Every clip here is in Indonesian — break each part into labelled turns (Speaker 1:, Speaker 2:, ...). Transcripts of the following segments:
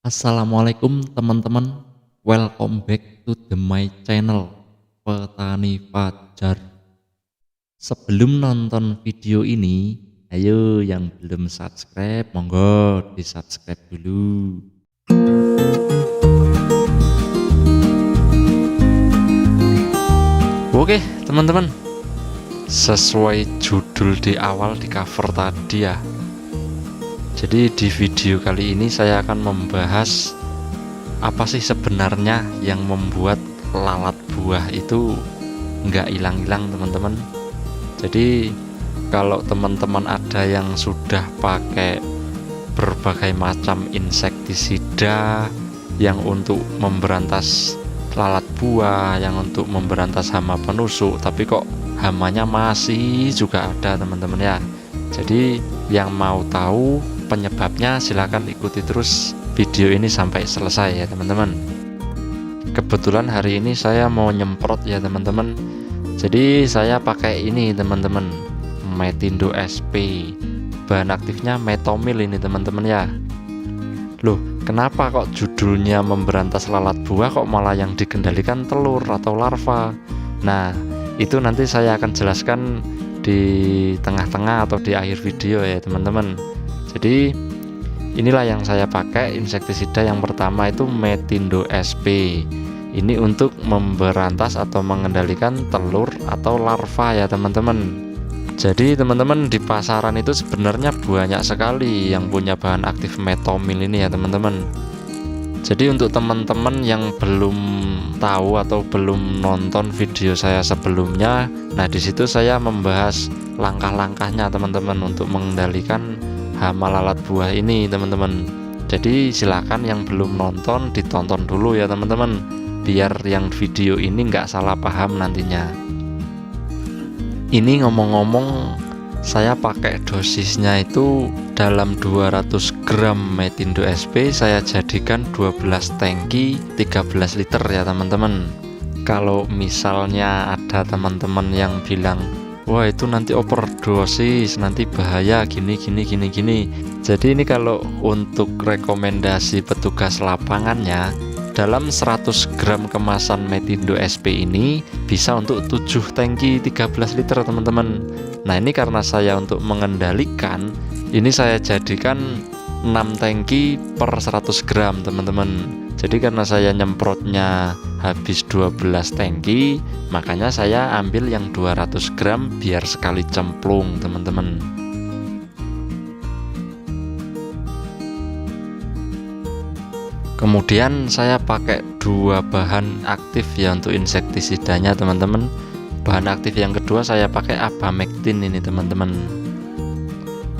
Speaker 1: Assalamualaikum teman-teman, welcome back to my channel Petani Fajar. Sebelum nonton video ini, ayo yang belum subscribe, monggo di subscribe dulu. Oke teman-teman, sesuai judul di awal di cover tadi ya. Jadi di video kali ini saya akan membahas apa sih sebenarnya yang membuat lalat buah itu nggak hilang-hilang teman-teman. Jadi kalau teman-teman ada yang sudah pakai berbagai macam insektisida yang untuk memberantas lalat buah, yang untuk memberantas hama penusuk, tapi kok hamanya masih juga ada teman-teman ya. Jadi yang mau tahu penyebabnya silahkan ikuti terus video ini sampai selesai ya teman-teman. Kebetulan hari ini saya mau nyemprot ya teman-teman. Jadi saya pakai ini teman-teman, Metindo SP. Bahan aktifnya metomil ini teman-teman ya. Loh, kenapa kok judulnya memberantas lalat buah kok malah yang dikendalikan telur atau larva? Nah, itu nanti saya akan jelaskan di tengah-tengah atau di akhir video ya teman-teman. Jadi inilah yang saya pakai insektisida. Yang pertama itu Metindo SP. Ini untuk memberantas atau mengendalikan telur atau larva ya teman-teman. Jadi teman-teman di pasaran itu sebenarnya banyak sekali yang punya bahan aktif metomil ini ya teman-teman. Jadi untuk teman-teman yang belum tahu atau belum nonton video saya sebelumnya, nah disitu saya membahas langkah-langkahnya teman-teman untuk mengendalikan hama lalat buah ini teman-teman. Jadi silakan yang belum nonton ditonton dulu ya teman-teman, biar yang video ini nggak salah paham nantinya. Ini ngomong-ngomong, saya pakai dosisnya itu dalam 200 gram Metindo SP saya jadikan 12 tangki 13 liter ya teman-teman. Kalau misalnya ada teman-teman yang bilang, wah itu nanti overdosis, nanti bahaya gini. Jadi ini kalau untuk rekomendasi petugas lapangannya, dalam 100 gram kemasan Metindo SP ini bisa untuk 7 tangki 13 liter teman-teman. Nah ini karena saya untuk mengendalikan, ini saya jadikan 6 tangki per 100 gram teman-teman. Jadi karena saya nyemprotnya habis 12 tangki, makanya saya ambil yang 200 gram biar sekali cemplung teman-teman. Kemudian saya pakai dua bahan aktif ya untuk insektisidanya teman-teman. Bahan aktif yang kedua saya pakai Abamectin ini teman-teman.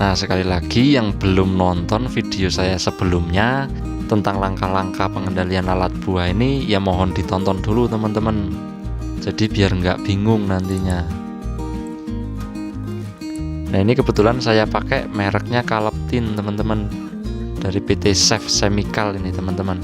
Speaker 1: Nah sekali lagi yang belum nonton video saya sebelumnya tentang langkah-langkah pengendalian lalat buah ini, ya mohon ditonton dulu teman-teman. Jadi biar nggak bingung nantinya. Nah ini kebetulan saya pakai mereknya Caleptin teman-teman, dari PT Chef Chemical ini teman-teman.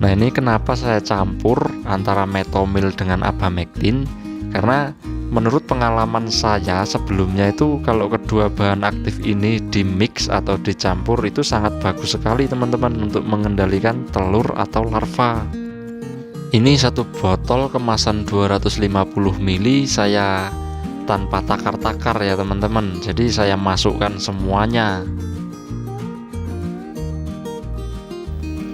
Speaker 1: Nah ini kenapa saya campur antara metomil dengan Abamectin, karena menurut pengalaman saya sebelumnya itu kalau kedua bahan aktif ini di mix atau dicampur itu sangat bagus sekali teman-teman untuk mengendalikan telur atau larva. Ini satu botol kemasan 250 ml saya tanpa takar-takar ya teman-teman. Jadi saya masukkan semuanya.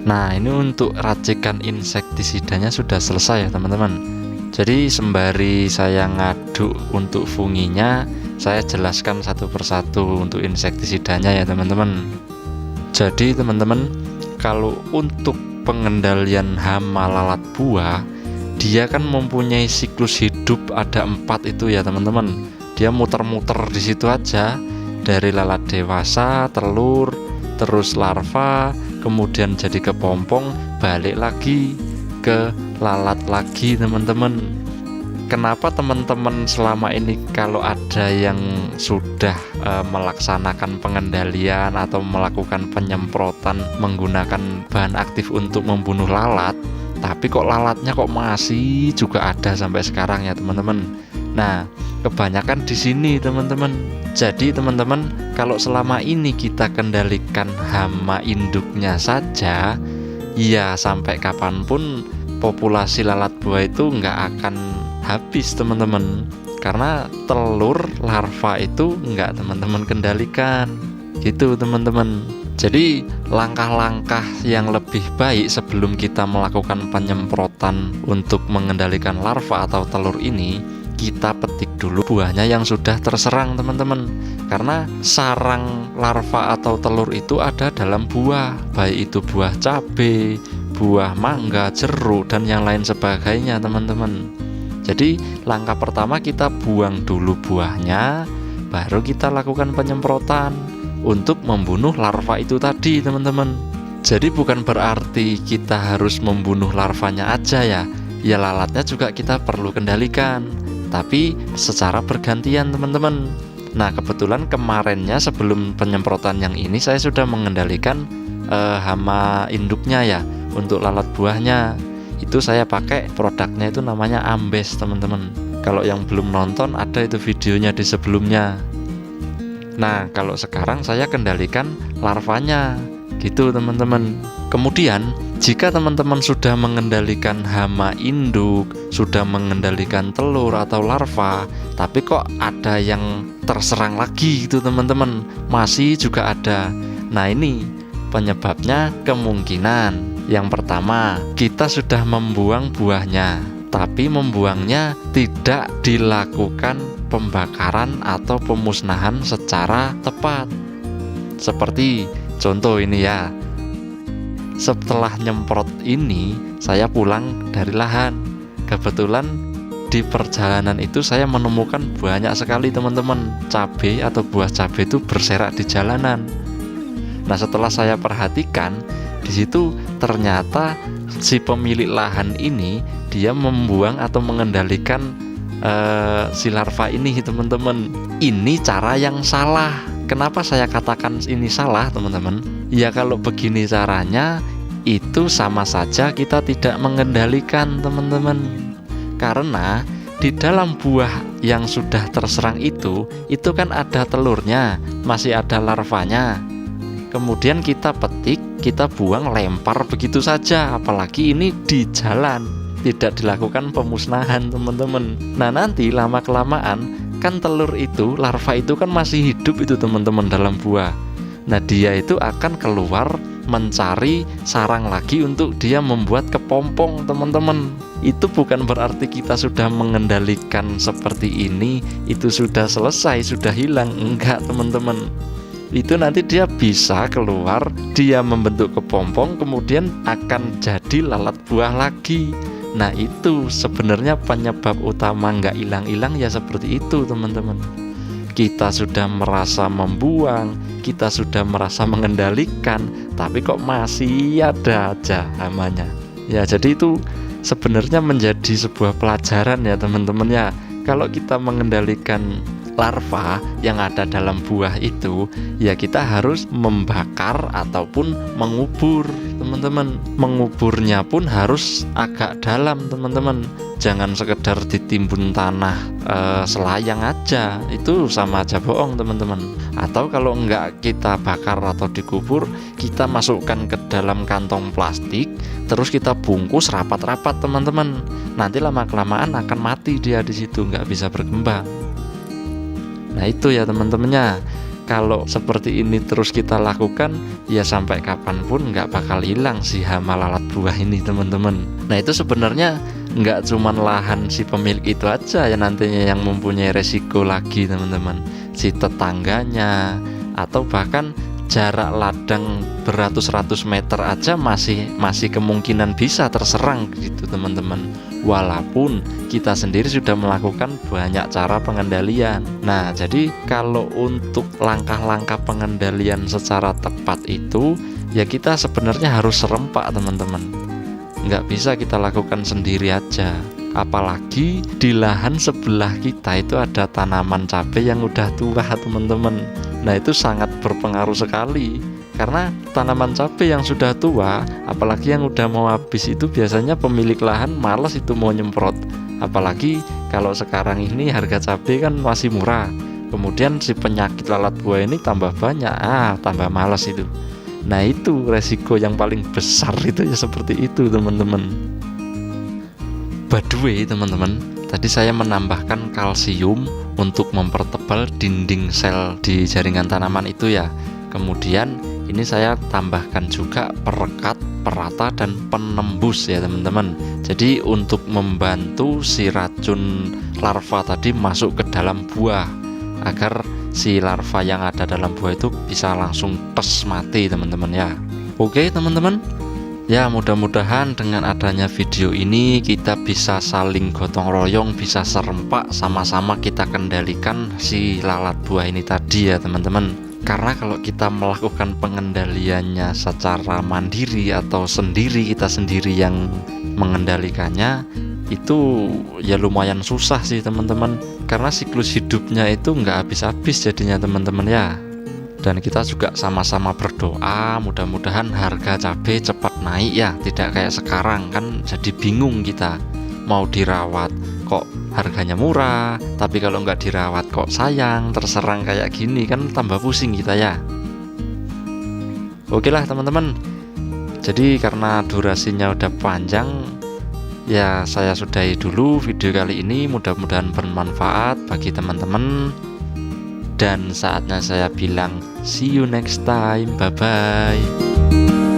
Speaker 1: Nah ini untuk racikan insektisidanya sudah selesai ya teman-teman. Jadi sembari saya ngaduk untuk funginya, saya jelaskan satu persatu untuk insektisidanya ya teman-teman. Jadi teman-teman, kalau untuk pengendalian hama lalat buah, dia kan mempunyai siklus hidup ada 4 itu ya teman-teman. Dia muter-muter di situ aja, dari lalat dewasa, telur, terus larva, kemudian jadi kepompong, balik lagi ke lalat lagi teman-teman. Kenapa teman-teman selama ini kalau ada yang sudah melaksanakan pengendalian atau melakukan penyemprotan menggunakan bahan aktif untuk membunuh lalat, tapi kok lalatnya kok masih juga ada sampai sekarang ya teman-teman? Nah, kebanyakan di sini teman-teman. Jadi teman-teman, kalau selama ini kita kendalikan hama induknya saja, ya sampai kapanpun populasi lalat buah itu nggak akan habis teman-teman. Karena telur larva itu nggak teman-teman kendalikan, gitu teman-teman. Jadi langkah-langkah yang lebih baik sebelum kita melakukan penyemprotan untuk mengendalikan larva atau telur ini, kita petik dulu buahnya yang sudah terserang teman-teman. Karena sarang larva atau telur itu ada dalam buah, baik itu buah cabai, buah mangga, jeruk, dan yang lain sebagainya teman-teman. Jadi langkah pertama kita buang dulu buahnya, baru kita lakukan penyemprotan untuk membunuh larva itu tadi teman-teman. Jadi bukan berarti kita harus membunuh larvanya aja ya lalatnya juga kita perlu kendalikan, tapi secara bergantian teman-teman. Nah kebetulan kemarinnya sebelum penyemprotan yang ini saya sudah mengendalikan hama induknya ya untuk lalat buahnya. Itu saya pakai produknya itu namanya Ambes teman-teman. Kalau yang belum nonton ada itu videonya di sebelumnya. Nah kalau sekarang saya kendalikan larvanya gitu teman-teman. Kemudian jika teman-teman sudah mengendalikan hama induk, sudah mengendalikan telur atau larva, tapi kok ada yang terserang lagi gitu teman-teman, masih juga ada. Nah ini penyebabnya kemungkinan yang pertama, kita sudah membuang buahnya, tapi membuangnya tidak dilakukan pembakaran atau pemusnahan secara tepat. Seperti contoh ini ya, setelah nyemprot ini saya pulang dari lahan. Kebetulan di perjalanan itu saya menemukan banyak sekali teman-teman cabai atau buah cabai itu berserak di jalanan. Nah setelah saya perhatikan, di situ ternyata si pemilik lahan ini dia membuang atau mengendalikan si larva ini teman-teman. Ini cara yang salah. Kenapa saya katakan ini salah teman-teman? Ya kalau begini caranya itu sama saja kita tidak mengendalikan teman-teman. Karena di dalam buah yang sudah terserang itu kan ada telurnya, masih ada larvanya. Kemudian kita petik, kita buang, lempar begitu saja. Apalagi ini di jalan, tidak dilakukan pemusnahan teman-teman. Nah nanti lama-kelamaan kan telur itu, larva itu kan masih hidup itu teman-teman dalam buah. Nah dia itu akan keluar mencari sarang lagi untuk dia membuat kepompong teman-teman. Itu bukan berarti kita sudah mengendalikan seperti ini, itu sudah selesai, sudah hilang. Enggak teman-teman. Itu nanti dia bisa keluar, dia membentuk kepompong, kemudian akan jadi lalat buah lagi. Nah itu sebenarnya penyebab utama nggak hilang-hilang ya seperti itu teman-teman. Kita sudah merasa membuang, kita sudah merasa mengendalikan, tapi kok masih ada aja hamanya. Ya jadi itu sebenarnya menjadi sebuah pelajaran ya teman-teman ya. Kalau kita mengendalikan larva yang ada dalam buah itu, ya kita harus membakar ataupun mengubur teman-teman. Menguburnya pun harus agak dalam teman-teman. Jangan sekedar ditimbun tanah selayang aja, itu sama aja bohong teman-teman. Atau kalau enggak kita bakar atau dikubur, kita masukkan ke dalam kantong plastik, terus kita bungkus rapat-rapat teman-teman. Nanti lama-kelamaan akan mati dia di situ, nggak bisa berkembang. Nah itu ya teman-temannya. Kalau seperti ini terus kita lakukan, ya sampai kapanpun nggak bakal hilang si hama lalat buah ini teman-teman. Nah itu sebenarnya nggak cuman lahan si pemilik itu aja ya nantinya yang mempunyai resiko lagi teman-teman. Si tetangganya, atau bahkan jarak ladang beratus-ratus meter aja masih kemungkinan bisa terserang gitu teman-teman. Walaupun kita sendiri sudah melakukan banyak cara pengendalian. Nah jadi kalau untuk langkah-langkah pengendalian secara tepat itu, ya kita sebenarnya harus serempak teman-teman. Nggak bisa kita lakukan sendiri aja. Apalagi di lahan sebelah kita itu ada tanaman cabai yang udah tua teman-teman. Nah itu sangat berpengaruh sekali. Karena tanaman cabai yang sudah tua, apalagi yang udah mau habis itu biasanya pemilik lahan malas itu mau nyemprot Apalagi kalau sekarang ini harga cabai kan masih murah, kemudian si penyakit lalat buah ini tambah banyak, tambah malas itu. Nah itu resiko yang paling besar itu ya, seperti itu teman-teman. By the way teman-teman, tadi saya menambahkan kalsium untuk mempertebal dinding sel di jaringan tanaman itu ya. Kemudian ini saya tambahkan juga perekat, perata, dan penembus ya teman-teman. Jadi untuk membantu si racun larva tadi masuk ke dalam buah, agar si larva yang ada dalam buah itu bisa langsung tes mati teman-teman ya. Oke teman-teman, ya mudah-mudahan dengan adanya video ini kita bisa saling gotong royong, bisa serempak, sama-sama kita kendalikan si lalat buah ini tadi ya teman-teman. Karena kalau kita melakukan pengendaliannya secara mandiri atau sendiri, kita sendiri yang mengendalikannya, itu ya lumayan susah sih teman-teman. Karena siklus hidupnya itu nggak habis-habis jadinya teman-teman ya. Dan kita juga sama-sama berdoa mudah-mudahan harga cabai cepat naik ya, tidak kayak sekarang kan jadi bingung kita mau dirawat kok harganya murah, tapi kalau nggak dirawat kok sayang, terserang kayak gini kan tambah pusing kita ya. Oke lah teman-teman, jadi karena durasinya udah panjang ya, saya sudahi dulu video kali ini. Mudah-mudahan bermanfaat bagi teman-teman, dan saatnya saya bilang see you next time, bye bye.